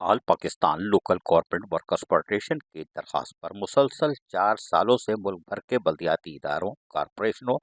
آل Pakistan local government workers federation کی درخواست پر مسلسل 4 سالوں سے ملک بھر کے بلدیاتی اداروں، کارپوریشنوں،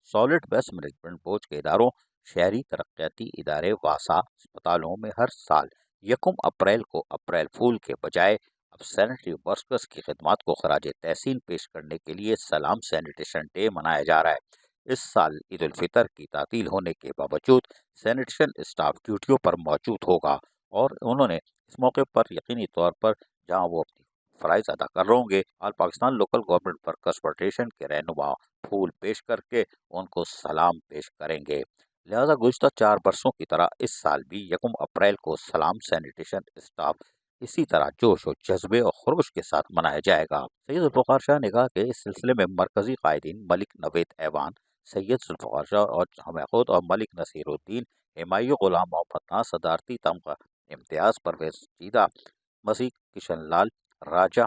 سالڈ ویسٹ مینجمنٹ بورڈ کے اداروں، شہری ترقیاتی ادارے واسا اسپتالوں میں ہر سال 1 اپریل کو اپریل فول کے بجائے اب سینیٹری ورکرز کی خدمات کو خراج تحسین پیش کرنے کے لیے سلام سینیٹیشن ڈے منایا جا رہا ہے۔ اس سال عید الفطر کی تعطیل ہونے کے باوجود سینیٹیشن اسٹاف ڈیوٹیوں پر موجود ہوگا اور انہوں نے اس موقع پر یقینی طور پر جہاں وہ اپنی فرائض ادا کر رہے ہوں گے، all Pakistan local government workers federation کے رہنما پھول پیش کر کے ان کو سلام پیش کریں گے۔ لہذا گزشتہ 4 برسوں کی طرح اس سال بھی 1 اپریل کو سلام سینیٹیشن اسٹاف اسی طرح جوش و جذبے اور خروش کے ساتھ منایا جائے گا۔ سید ذوالفقار شاہ نے کہا کہ اس سلسلے میں مرکزی قائدین ملک نوید ایوان، سید ذوالفقار شاہ اور ہمیں خود اور ملک نصیر الدین، ہمایوں غلام محمد خان، صدارتی تمغہ امتیاز پرویز چیدہ، مسیح کشن لال راجہ،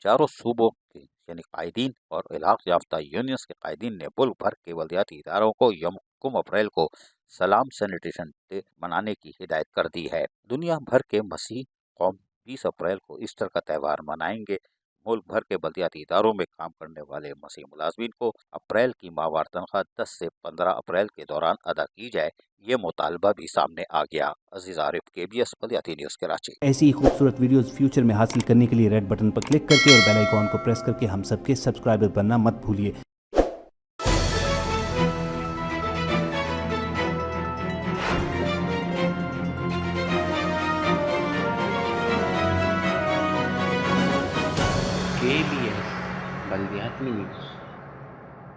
چاروں صوبوں کے یعنی قائدین اور الحاق یافتہ یونینز کے قائدین نے ملک بھر کے بلدیاتی اداروں کو 1 اپریل کو سلام سینیٹیشن ڈے منانے کی ہدایت کر دی ہے۔ دنیا بھر کے مسیح قوم 20 اپریل کو ایسٹر کا تہوار منائیں گے۔ ملک بھر کے بلدیاتی اداروں میں کام کرنے والے مسیح ملازمین کو اپریل کی ماہوار تنخواہ 10 سے 15 اپریل کے دوران ادا کی جائے، یہ مطالبہ بھی سامنے آ گیا۔ عزیز عارف، KBS بلدیاتی نیوز کراچی۔ ایسی ہی خوبصورت ویڈیوز فیوچر میں حاصل کرنے کے لیے ریڈ بٹن پر کلک کر کے اور بیل آئیکن کو پریس کر کے ہم سب کے سبسکرائبر بننا مت بھولیے۔ KBS بلدیاتی نیوز